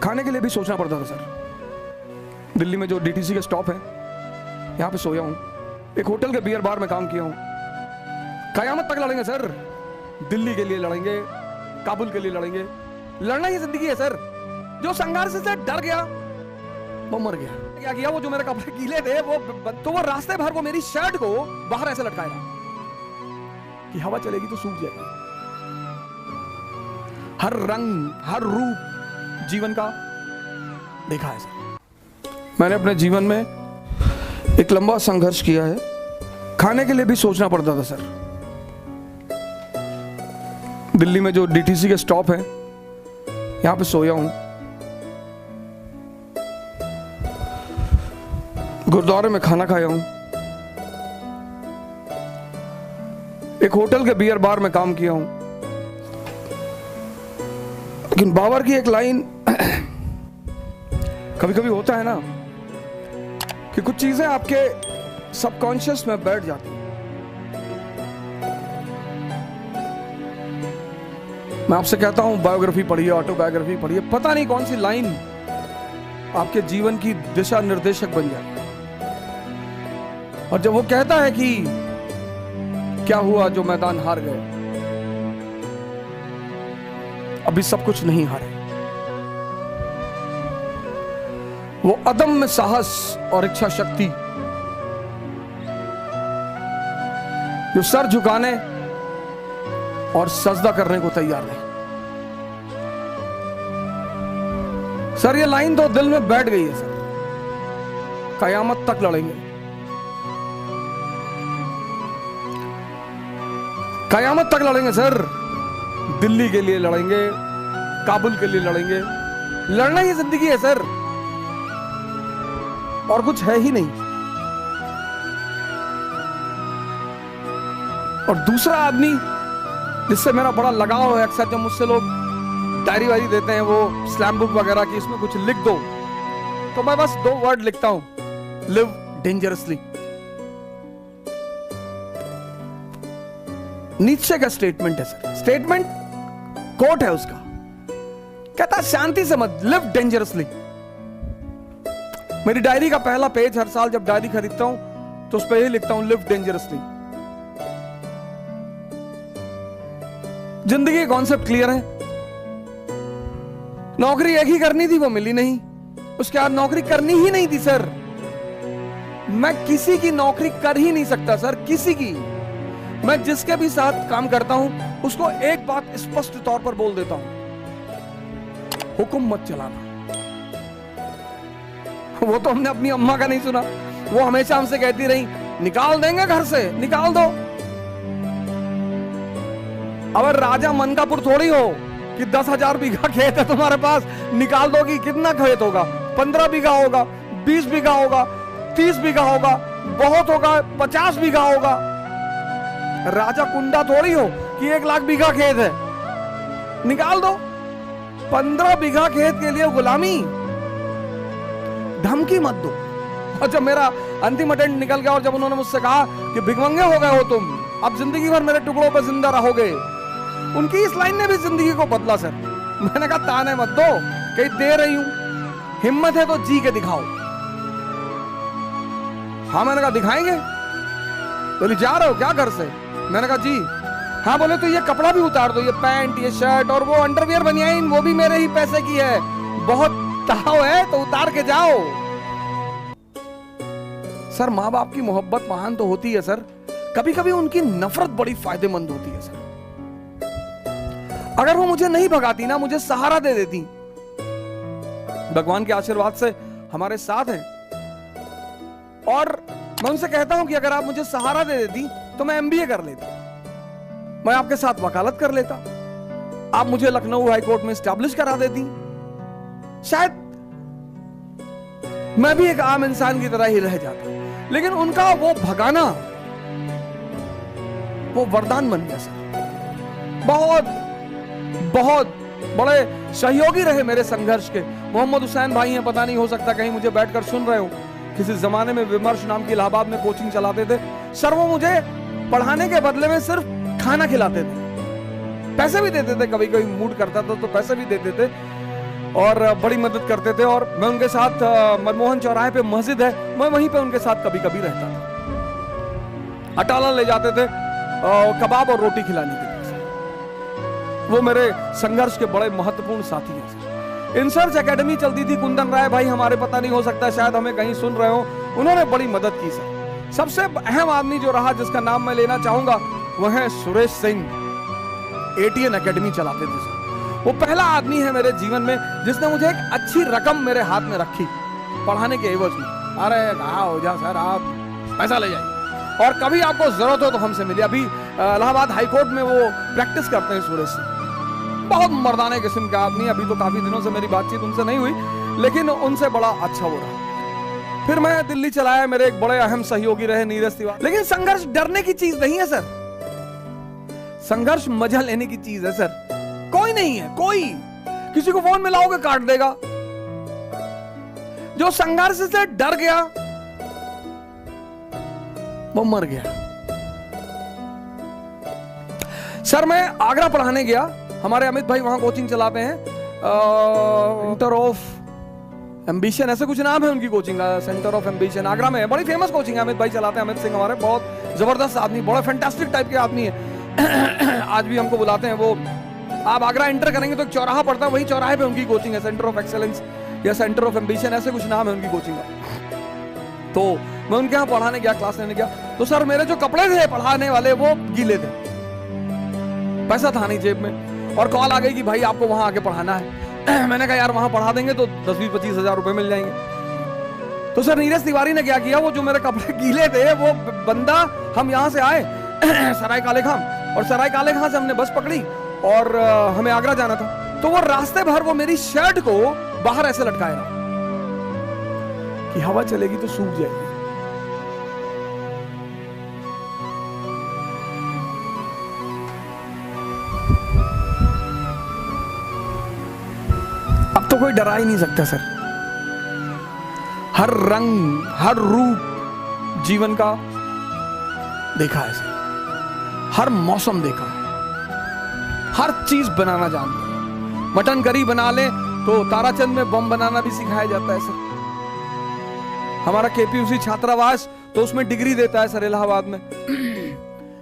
खाने के लिए भी सोचना पड़ता था सर। दिल्ली में जो डीटीसी के स्टॉप है, यहाँ पे सोया हूँ। एक होटल के बियर बार में काम किया हूँ। कयामत तक लड़ेंगे सर। दिल्ली के लिए लड़ेंगे, काबुल के लिए लड़ेंगे। लड़ना ही जिंदगी है सर। जो संघर्ष से डर गया वो मर गया। क्या किया, वो जो मेरे कपड़े गीले थे वो रास्ते भर वो मेरी शर्ट को बाहर ऐसे लटकाया कि हवा चलेगी तो सूख जाएगी। हर रंग हर रूप जीवन का देखा है सर। मैंने अपने जीवन में एक लंबा संघर्ष किया है। खाने के लिए भी सोचना पड़ता था सर। दिल्ली में जो डीटीसी के स्टॉप है, यहां पे सोया हूं। गुरुद्वारे में खाना खाया हूं। एक होटल के बियर बार में काम किया हूं। लेकिन बाबर की एक लाइन कभी कभी होता है ना कि कुछ चीजें आपके सबकॉन्शियस में बैठ जाती हैं। मैं आपसे कहता हूं, बायोग्राफी पढ़िए, ऑटोबायोग्राफी पढ़िए, पता नहीं कौन सी लाइन आपके जीवन की दिशा निर्देशक बन जाए। और जब वो कहता है कि क्या हुआ जो मैदान हार गए, अभी सब कुछ नहीं हारे। वो अदम्य साहस और इच्छा शक्ति जो सर झुकाने और सजदा करने को तैयार नहीं। सर ये लाइन तो दिल में बैठ गई है सर। कयामत तक लड़ेंगे, कयामत तक लड़ेंगे सर। दिल्ली के लिए लड़ेंगे, काबुल के लिए लड़ेंगे। लड़ना ही जिंदगी है सर, और कुछ है ही नहीं। और दूसरा आदमी जिससे मेरा बड़ा लगाव है, अक्सर जब मुझसे लोग डायरी वारी देते हैं, वो स्लैम बुक वगैरह की, इसमें कुछ लिख दो, तो मैं बस 2 वर्ड लिखता हूं, लिव डेंजरसली। नीचे का स्टेटमेंट है सर, स्टेटमेंट कोट है उसका, कहता शांति से मत, लिव डेंजरसली। मेरी डायरी का पहला पेज, हर साल जब डायरी खरीदता हूं तो उस पर यही लिखता हूं, लिव डेंजरसली। जिंदगी का कॉन्सेप्ट क्लियर है। नौकरी एक ही करनी थी, वो मिली नहीं। उसके बाद नौकरी करनी ही नहीं थी सर। मैं किसी की नौकरी कर ही नहीं सकता सर, किसी की। मैं जिसके भी साथ काम करता हूं उसको एक बात स्पष्ट तौर पर बोल देता हूं, हुक्म मत चलाना। वो तो हमने अपनी अम्मा का नहीं सुना। वो हमेशा हमसे कहती रही, निकाल देंगे घर से, निकाल दो। अब राजा मनकापुर थोड़ी हो कि 10,000 बीघा खेत है तुम्हारे पास, निकाल दोगी। कितना खेत होगा? 15 बीघा होगा, 20 बीघा होगा, 30 बीघा होगा, बहुत होगा 50 बीघा होगा। राजा कुंडा थोड़ी हो कि 1 लाख बीघा खेत है, निकाल दो। 15 बीघा खेत के लिए गुलामी, धमकी मत दो। और जब मेरा अंतिम अटेंड निकल गया और जब उन्होंने मुझसे कहा कि भिखमंगे हो गए हो तुम, अब जिंदगी भर मेरे टुकड़ों पर जिंदा रहोगे, उनकी इस लाइन ने भी जिंदगी को बदला सर। मैंने कहा ताने मत दो, कहीं दे रही हूं, हिम्मत है तो जी के दिखाओ। हाँ, मैंने कहा दिखाएंगे। बोली जा रहे हो क्या घर से? मैंने कहा जी। हाँ, बोले तो ये कपड़ा भी उतार दो, ये पैंट, ये शर्ट और वो अंडरवियर बनियाइन, वो भी मेरे ही पैसे की है, बहुत ताव है तो उतार के जाओ। सर माँ बाप की मोहब्बत महान तो होती है सर, कभी कभी उनकी नफरत बड़ी फायदेमंद होती है सर। अगर वो मुझे नहीं भगाती ना, मुझे सहारा दे देती, भगवान के आशीर्वाद से हमारे साथ हैं, और मैं उनसे कहता हूं कि अगर आप मुझे सहारा दे देती तो मैं MBA कर लेता, मैं आपके साथ वकालत कर लेता, आप मुझे लखनऊ हाई कोर्ट में स्टैब्लिश करा देती, शायद मैं भी एक आम इंसान की तरह ही रह जाता। लेकिन उनका वो भगाना, वो वरदान बन गया सर। बहुत बहुत बड़े सहयोगी रहे मेरे संघर्ष के। मोहम्मद हुसैन भाई हैं, पता नहीं, हो सकता कहीं मुझे बैठकर सुन रहे हो। किसी जमाने में विमर्श नाम की इलाहाबाद में कोचिंग चलाते थे सर। वो मुझे पढ़ाने के बदले में सिर्फ खाना खिलाते थे, पैसे भी देते थे, कभी कभी मूड करता था तो पैसे भी देते थे। और बड़ी मदद करते थे। और मैं उनके साथ मनमोहन चौराहे पे मस्जिद है, मैं वहीं पे उनके साथ कभी कभी रहता था। अटाला ले जाते थे कबाब और रोटी खिलाने के लिए। वो मेरे संघर्ष के बड़े महत्वपूर्ण साथी हैं। इंसर्च एकेडमी चलती थी, कुंदन राय भाई हमारे, पता नहीं हो सकता शायद हमें कहीं सुन रहे हो, उन्होंने बड़ी मदद की सर। सबसे अहम आदमी जो रहा जिसका नाम मैं लेना चाहूंगा वह है सुरेश सिंह। एटीएन एकेडमी चलाते थे सर। वो पहला आदमी है मेरे जीवन में जिसने मुझे एक अच्छी रकम मेरे हाथ में रखी पढ़ाने के एवज में। अरे कहा हो जा सर, आप पैसा ले जाइए और कभी आपको जरूरत हो तो हमसे मिलिए। अभी इलाहाबाद हाईकोर्ट में वो प्रैक्टिस करते हैं सुरेश सिंह। बहुत मर्दाने किस्म का आदमी। अभी तो काफी दिनों से मेरी बातचीत उनसे नहीं हुई, लेकिन उनसे बड़ा अच्छा हो रहा। फिर मैं दिल्ली चलाया, मेरे एक बड़े अहम सहयोगी रहे नीरज तिवारी। लेकिन संघर्ष डरने की चीज नहीं है सर, संघर्ष मजा लेने की चीज है सर। कोई नहीं है, कोई किसी को फोन में लाओगे काट देगा। जो संघर्ष से डर गया वो मर गया। सर मैं आगरा पढ़ाने गया, हमारे अमित भाई वहां कोचिंग चलाते हैं, सेंटर ऑफ एम्बिशन ऐसे कुछ नाम है उनकी कोचिंग का, सेंटर ऑफ एम्बिशन आगरा में है, बड़ी फेमस कोचिंग है। अमित भाई चलाते हैं, अमित सिंह हमारे बहुत जबरदस्त आदमी, बड़ा फैंटास्टिक टाइप के आदमी है। आज भी हमको बुलाते हैं। वो आप आगरा एंटर करेंगे तो एक चौराहा पड़ता है, वही चौराहे पे उनकी कोचिंग है, सेंटर ऑफ एक्सेलेंस या सेंटर ऑफ एम्बिशन ऐसे कुछ नाम है उनकी कोचिंग का। तो मैं उनके यहाँ पढ़ाने गया, क्लास लेने गया, तो सर मेरे जो कपड़े थे पढ़ाने वाले वो गीले थे, पैसा था नहीं जेब में, और कॉल आ गई कि भाई आपको वहां आके पढ़ाना है। मैंने कहा यार वहां पढ़ा देंगे तो 10-20-25 हजार रुपए मिल जाएंगे। तो सर नीरज तिवारी ने क्या किया, वो जो मेरे कपड़े गीले थे वो बंदा, हम यहाँ से आए सराय काले खां, और सराय काले खां से हमने बस पकड़ी और हमें आगरा जाना था। तो वो रास्ते भर वो मेरी शर्ट को बाहर ऐसे लटकाए रहा कि हवा चलेगी तो सूख जाएगी। अब तो कोई डरा ही नहीं सकता सर। हर रंग हर रूप जीवन का देखा है सर, हर मौसम देखा है, हर चीज बनाना जानते हैं। मटन करी बना ले तो ताराचंद में बम बनाना भी सिखाया जाता है सर। हमारा केपीयूसी छात्रावास तो उसमें डिग्री देता है सर इलाहाबाद में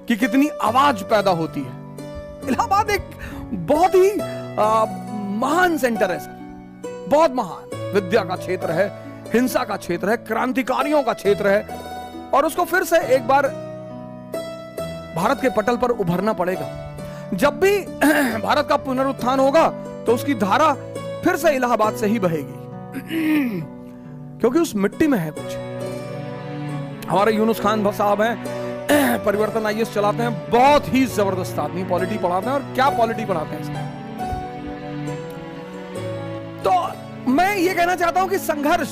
कि कितनी आवाज पैदा होती है। इलाहाबाद एक बहुत ही महान सेंटर है सर, बहुत महान। विद्या का क्षेत्र है, हिंसा का क्षेत्र है, क्रांतिकारियों का क्षेत्र है, और उसको फिर से एक बार भारत के पटल पर उभरना पड़ेगा। जब भी भारत का पुनरुत्थान होगा तो उसकी धारा फिर से इलाहाबाद से ही बहेगी, क्योंकि उस मिट्टी में है कुछ। हमारे यूनुस खान साहब हैं, परिवर्तन आईएएस चलाते हैं, बहुत ही जबरदस्त आदमी, पॉलिटी पढ़ाते हैं, और क्या पॉलिटी पढ़ाते हैं। तो मैं ये कहना चाहता हूं कि संघर्ष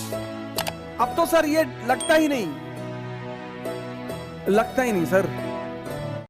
अब तो सर ये लगता ही नहीं सर।